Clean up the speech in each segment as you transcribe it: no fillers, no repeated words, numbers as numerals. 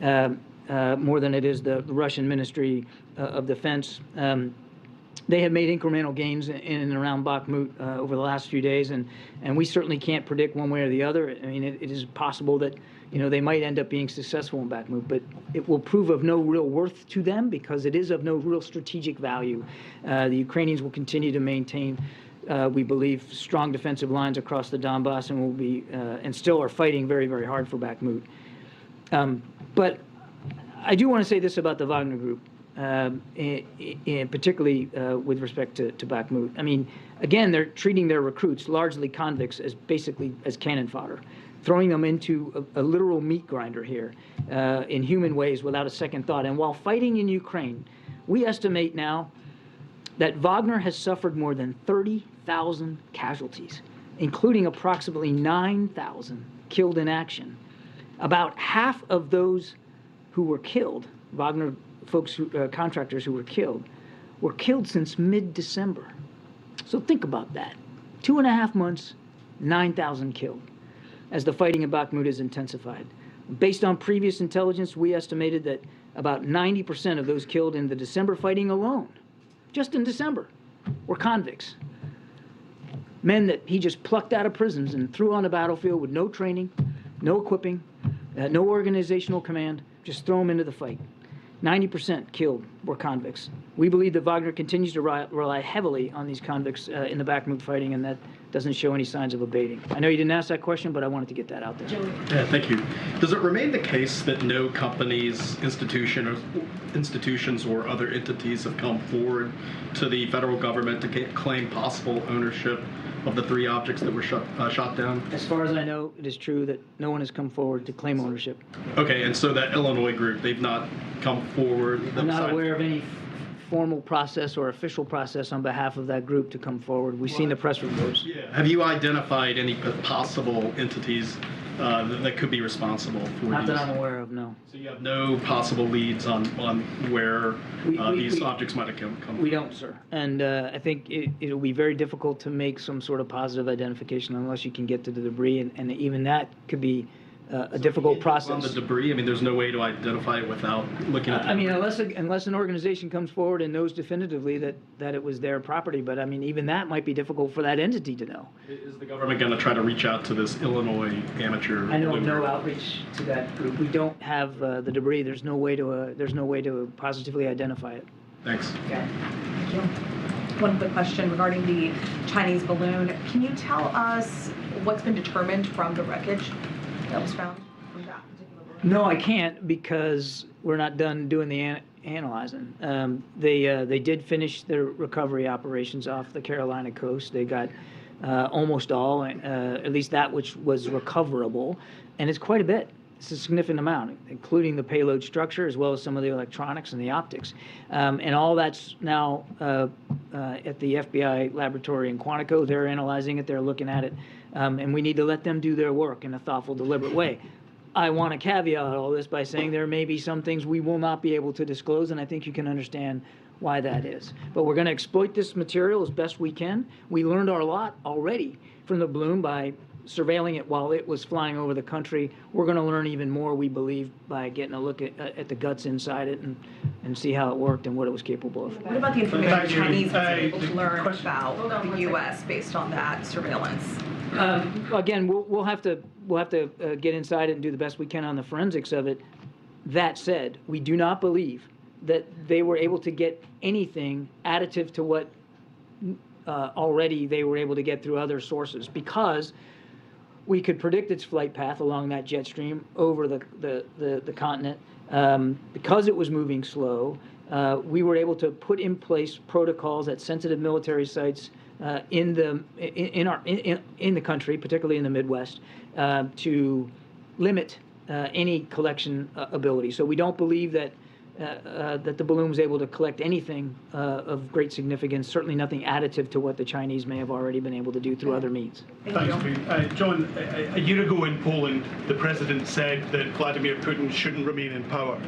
more than it is the Russian Ministry of Defense. They have made incremental gains in and around Bakhmut over the last few days, and we certainly can't predict one way or the other. I mean, it is possible that they might end up being successful in Bakhmut, but it will prove of no real worth to them because it is of no real strategic value. The Ukrainians will continue to maintain, we believe, strong defensive lines across the Donbass, and will be and still are fighting very, very hard for Bakhmut. But I do want to say this about the Wagner Group. Particularly with respect to Bakhmut. I mean, again, they're treating their recruits, largely convicts, as basically as cannon fodder, throwing them into a literal meat grinder here in human ways without a second thought. And while fighting in Ukraine, we estimate now that Wagner has suffered more than 30,000 casualties, including approximately 9,000 killed in action. About half of those who were killed, Wagner folks, contractors who were killed since mid-December. So think about that. 2.5 months, 9,000 killed, as the fighting in Bakhmut has intensified. Based on previous intelligence, we estimated that about 90% of those killed in the December fighting alone, just in December, were convicts. Men that he just plucked out of prisons and threw on the battlefield with no training, no equipping, no organizational command, just throw them into the fight. 90% killed were convicts. We believe that Wagner continues to rely heavily on these convicts in the Bakhmut fighting, and that doesn't show any signs of abating. I know you didn't ask that question, but I wanted to get that out there. Yeah, thank you. Does it remain the case that no companies, institutions, or other entities have come forward to the federal government to claim possible ownership of the 3 objects that were shot down? As far as I know, it is true that no one has come forward to claim ownership. Okay, and so that Illinois group, they've not come forward? I'm not aware of any formal process or official process on behalf of that group to come forward. We've seen the press reports. Yeah. Have you identified any possible entities that could be responsible for Not these? that I'm aware of, no. So you have no possible leads on where these objects might have come from? We don't, sir. And I think it'll be very difficult to make some sort of positive identification unless you can get to the debris, and even that could be a difficult process. On the debris, I mean, there's no way to identify it without looking at the I mean, unless an organization comes forward and knows definitively that it was their property, but I mean, even that might be difficult for that entity to know. Is the government going to try to reach out to this Illinois amateur? I know no outreach to that group. We don't have the debris. There's no way to positively identify it. Thanks. Okay. Thank you. One quick question regarding the Chinese balloon. Can you tell us what's been determined from the wreckage that was found from that particular balloon? No, I can't, because we're not done doing the analyzing. They did finish their recovery operations off the Carolina coast. They got almost all, at least that which was recoverable, and it's quite a bit. It's a significant amount, including the payload structure as well as some of the electronics and the optics. And all that's now at the FBI laboratory in Quantico. They're analyzing it. They're looking at it. And we need to let them do their work in a thoughtful, deliberate way. I want to caveat all this by saying there may be some things we will not be able to disclose, and I think you can understand why that is. But we're going to exploit this material as best we can. We learned our lot already from the balloon by surveilling it while it was flying over the country. We're going to learn even more, we believe, by getting a look at the guts inside it and see how it worked and what it was capable of. What about the information the Chinese was able to learn about the U.S. based on that surveillance? Again, we'll have to get inside it and do the best we can on the forensics of it. That said, we do not believe that they were able to get anything additive to what already they were able to get through other sources, because we could predict its flight path along that jet stream over the continent. Because it was moving slow, we were able to put in place protocols at sensitive military sites in the country, particularly in the Midwest, to limit any collection ability. So we don't believe that the balloon was able to collect anything of great significance, certainly nothing additive to what the Chinese may have already been able to do through other means. Thanks, Pete. John, a year ago in Poland, the president said that Vladimir Putin shouldn't remain in power.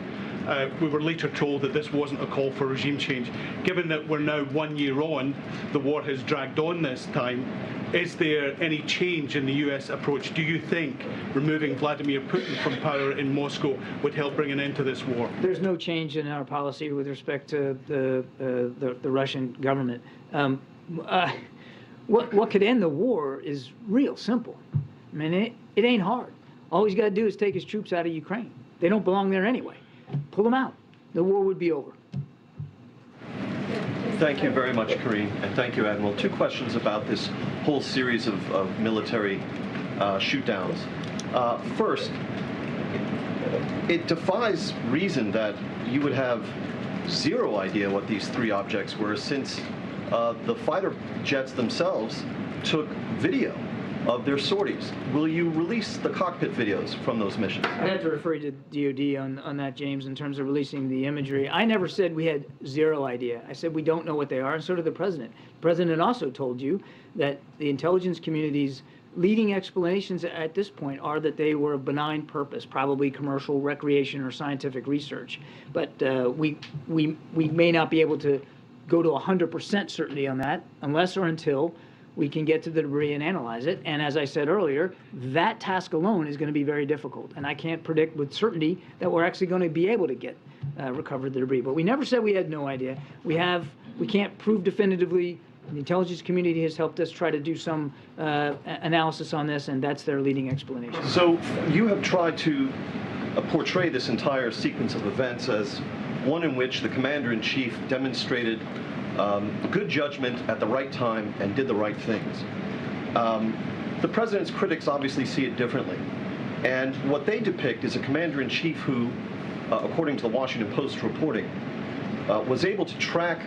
we were later told that this wasn't a call for regime change. Given that we're now 1 year on, the war has dragged on this time, is there any change in the US approach? Do you think removing Vladimir Putin from power in Moscow would help bring an end to this war? There's no change in our policy with respect to the Russian government. What could end the war is real simple. I mean, it ain't hard. All he's got to do is take his troops out of Ukraine. They don't belong there anyway. Pull them out. The war would be over. Thank you very much, Karine, and thank you, Admiral. Two questions about this whole series of military shoot-downs. First, it defies reason that you would have zero idea what these three objects were, since the fighter jets themselves took video of their sorties. Will you release the cockpit videos from those missions? I have to refer you to DOD on that, James, in terms of releasing the imagery. I never said we had zero idea. I said we don't know what they are, and so did the President. The President also told you that the intelligence community's leading explanations at this point are that they were of benign purpose, probably commercial, recreation, or scientific research. But we may not be able to go to 100% certainty on that unless or until we can get to the debris and analyze it. And as I said earlier, that task alone is going to be very difficult. And I can't predict with certainty that we're actually going to be able to get recover the debris. But we never said we had no idea. We can't prove definitively. The intelligence community has helped us try to do some analysis on this, and that's their leading explanation. So you have tried to portray this entire sequence of events as one in which the commander-in-chief demonstrated good judgment at the right time and did the right things. The president's critics obviously see it differently. And what they depict is a commander-in-chief who, according to the Washington Post reporting, was able to track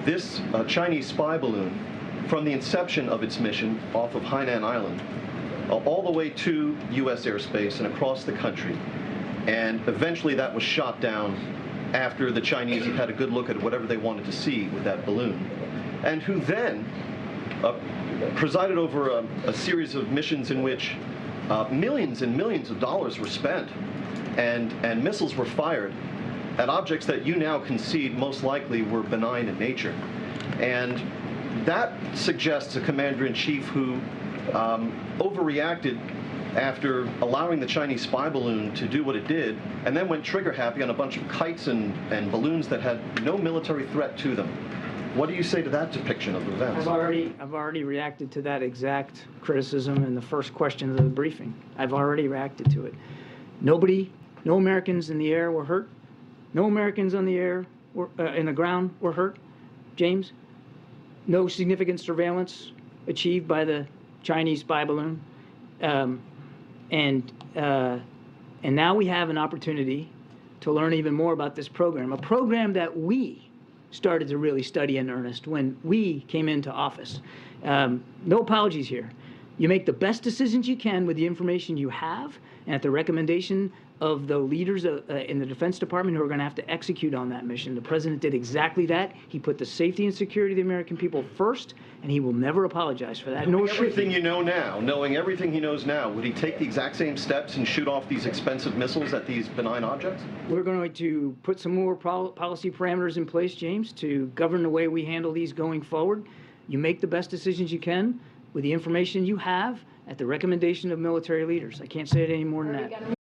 this Chinese spy balloon from the inception of its mission off of Hainan Island all the way to U.S. airspace and across the country. And eventually that was shot down after the Chinese had had a good look at whatever they wanted to see with that balloon, and who then presided over a series of missions in which millions and millions of dollars were spent and missiles were fired at objects that you now concede most likely were benign in nature. And that suggests a commander-in-chief who overreacted after allowing the Chinese spy balloon to do what it did, and then went trigger-happy on a bunch of kites and balloons that had no military threat to them. What do you say to that depiction of events? I've already reacted to that exact criticism in the first question of the briefing. I've already reacted to it. No Americans in the air were hurt. No Americans on the air in the ground were hurt. James, no significant surveillance achieved by the Chinese spy balloon. And now we have an opportunity to learn even more about this program, a program that we started to really study in earnest when we came into office. No apologies here. You make the best decisions you can with the information you have and at the recommendation of the leaders in the Defense Department who are going to have to execute on that mission. The President did exactly that. He put the safety and security of the American people first, and he will never apologize for that. Knowing everything you know now, knowing everything he knows now, would he take the exact same steps and shoot off these expensive missiles at these benign objects? We're going to put some more policy parameters in place, James, to govern the way we handle these going forward. You make the best decisions you can with the information you have at the recommendation of military leaders. I can't say it any more than that.